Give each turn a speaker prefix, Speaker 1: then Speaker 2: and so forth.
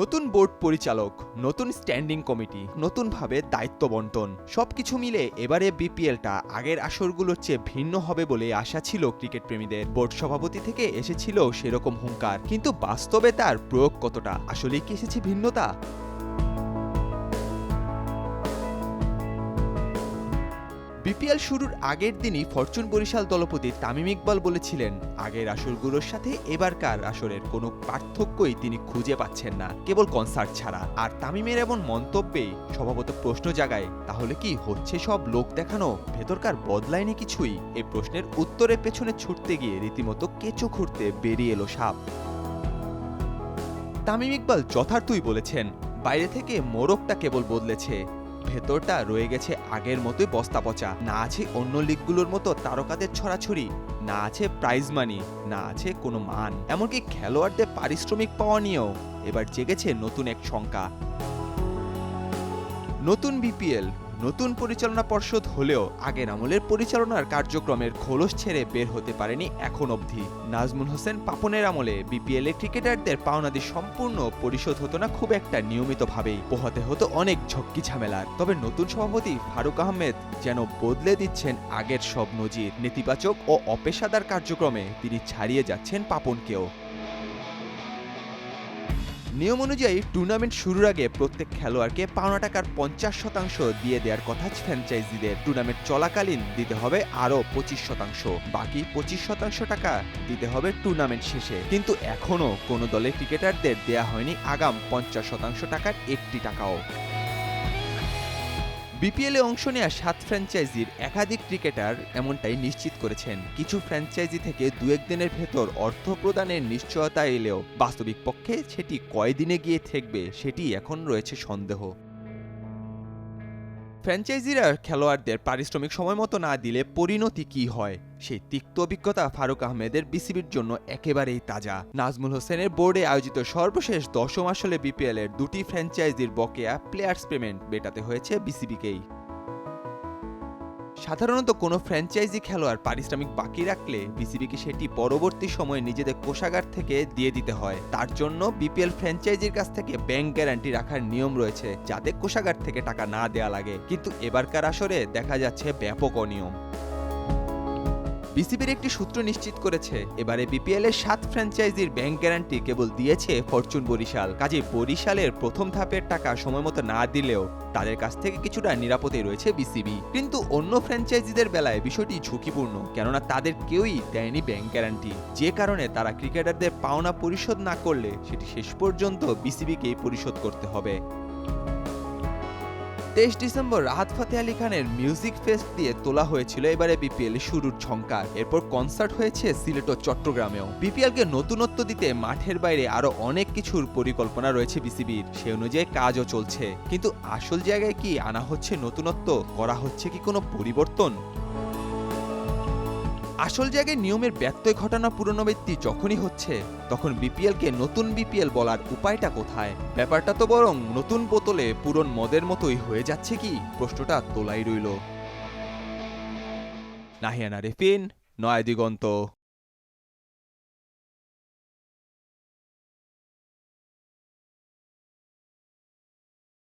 Speaker 1: নতুন বোর্ড পরিচালক, নতুন স্ট্যান্ডিং কমিটি, নতুনভাবে দায়িত্ব বন্টন সবকিছু মিলে এবারে বিপিএলটা আগের আসরগুলোর চেয়ে ভিন্ন হবে বলে আশা ছিল ক্রিকেট প্রেমীদের। বোর্ড সভাপতি থেকে এসেছিল সেরকম হুঙ্কার, কিন্তু বাস্তবে তার প্রয়োগ কতটা? আসলেই কি এসেছে ভিন্নতা? বিপিএল শুরুর আগের দিনই ফরচুন বরিশাল দলপতি তামিম ইকবাল বলেছিলেন, আগের আসরগুলোর সাথে এবারকার আসরের কোনো পার্থক্যই তিনি খুঁজে পাচ্ছেন না, কেবল কনসার্ট ছাড়া। আর তামিমের এমন মন্তব্যেই স্বভাবত প্রশ্ন জাগায়, তাহলে কি হচ্ছে সব লোক দেখানো, ভেতরকার বদলায়নি কিছুই? এই প্রশ্নের উত্তরের পেছনে ছুটতে গিয়ে রীতিমতো কেঁচো খুঁড়তে বেরিয়ে এলো সাপ। তামিম ইকবাল যথার্থই বলেছেন, বাইরে থেকে মোড়কটা কেবল বদলেছে, ভেতরটা রয়ে গেছে আগের মতোই বস্তা পচা। না আছে অন্য লিগগুলোর মতো তারকাদের ছড়াছড়ি, না আছে প্রাইজ মানি, না আছে কোনো মান। এমনকি খেলোয়াড়দের পারিশ্রমিক পাওয়া নিয়েও এবার জেগেছে নতুন এক শঙ্কা। নতুন বিপিএল, নতুন পরিচালনা পর্ষদ হলেও আগের আমলের পরিচালনার কার্যক্রমের খোলস ছেড়ে বের হতে পারেনি এখন অবধি। নাজমুল হোসেন পাপনের আমলে বিপিএল এ ক্রিকেটারদের পাওনাদি সম্পূর্ণ পরিশোধ হতো না খুব একটা নিয়মিতভাবেই, পোহাতে হতো অনেক ঝক্কি ঝামেলার। তবে নতুন সভাপতি ফারুক আহমেদ যেন বদলে দিচ্ছেন আগের সব নজির। নেতিবাচক ও অপেশাদার কার্যক্রমে তিনি ছাড়িয়ে যাচ্ছেন পাপনকেও। নিয়ম অনুযায়ী টুর্নামেন্ট শুরুর আগে প্রত্যেক খেলোয়াড়কে পাওনা টাকার 50% দিয়ে দেওয়ার কথা ফ্র্যাঞ্চাইজিদের। টুর্নামেন্ট চলাকালীন দিতে হবে আরও 25%, বাকি 25% টাকা দিতে হবে টুর্নামেন্ট শেষে। কিন্তু এখনও কোনো দলের ক্রিকেটারদের দেয়া হয়নি আগাম 50% টাকার একটি টাকাও। বিপিএলে অংশ নেওয়া 7 ফ্র্যাঞ্চাইজির একাধিক ক্রিকেটার এমনটাই নিশ্চিত করেছেন। কিছু ফ্র্যাঞ্চাইজি থেকে দু এক দিনের ভেতর অর্থ প্রদানের নিশ্চয়তা এলেও বাস্তবিক পক্ষে সেটি কয়দিনে গিয়ে ঠেকবে সেটি এখন রয়েছে সন্দেহ। ফ্র্যাঞ্চাইজিরা খেলোয়াড়দের পারিশ্রমিক সময় মতো না দিলে পরিণতি কি হয়, সেই তিক্ত অভিজ্ঞতা ফারুক আহমেদের বিসিবির জন্য একেবারেই তাজা। নাজমুল হোসেনের বোর্ডে আয়োজিত সর্বশেষ 10ম আসলে বিপিএল এর দুটি ফ্র্যাঞ্চাইজির বকেয়া প্লেয়ার্স পেমেন্ট মেটাতে হয়েছে বিসিবিকেই। সাধারণত কোনো ফ্র্যাঞ্চাইজি খেলোয়াড় পারিশ্রমিক বাকি রাখলে বিসিবিকে সেটি পরবর্তী সময়ে নিজেদের কোষাগার থেকে দিয়ে দিতে হয়। তার জন্য বিপিএল ফ্র্যাঞ্চাইজির কাছ থেকে ব্যাংক গ্যারান্টি রাখার নিয়ম রয়েছে, যাতে কোষাগার থেকে টাকা না দেয়া লাগে। কিন্তু এবারকার আসরে দেখা যাচ্ছে ব্যাপক অনিয়ম। বিসিবির একটি সূত্র নিশ্চিত করেছে, এবারে বিপিএল এর 7 ফ্র্যাঞ্চাইজির ব্যাংক গ্যারান্টি কেবল দিয়েছে ফরচুন বরিশাল। কাজে বরিশালের প্রথম ধাপের টাকা সময়মতো না দিলেও তাদের কাছ থেকে কিছুটা নিরাপদে রয়েছে বিসিবি। কিন্তু অন্য ফ্র্যাঞ্চাইজিদের বেলায় বিষয়টি ঝুঁকিপূর্ণ, কেননা তাদের কেউই দেয়নি ব্যাংক গ্যারান্টি, যে কারণে তারা ক্রিকেটারদের পাওনা পরিশোধ না করলে সেটি শেষ পর্যন্ত বিসিবিকেই পরিশোধ করতে হবে। 23 ডিসেম্বর রাহাত ফাতে আলী খানের মিউজিক ফেস্ট দিয়ে তোলা হয়েছিল এবারে বিপিএল শুরুর ঝঙ্কার। এরপর কনসার্ট হয়েছে সিলেট ও চট্টগ্রামেও। বিপিএলকে নতুনত্ব দিতে মাঠের বাইরে আরো অনেক কিছুর পরিকল্পনা রয়েছে বিসিবির, সে অনুযায়ী কাজও চলছে। কিন্তু আসল জায়গায় কি আনা হচ্ছে নতুনত্ব, করা হচ্ছে কি কোনো পরিবর্তন? আসল জায়গায় নিয়মের ব্যত্যয় ঘটানো পুনরাবৃত্তি যখনই হচ্ছে, তখন বিপিএলকে নতুন বিপিএল বলার উপায়টা কোথায়? ব্যাপারটা তো বরং নতুন বোতলে পুরন মদের মতোই হয়ে যাচ্ছে কি, প্রশ্নটা তোলাই রইল। নাহিয়ানা রেফিন, নয়া দিগন্ত।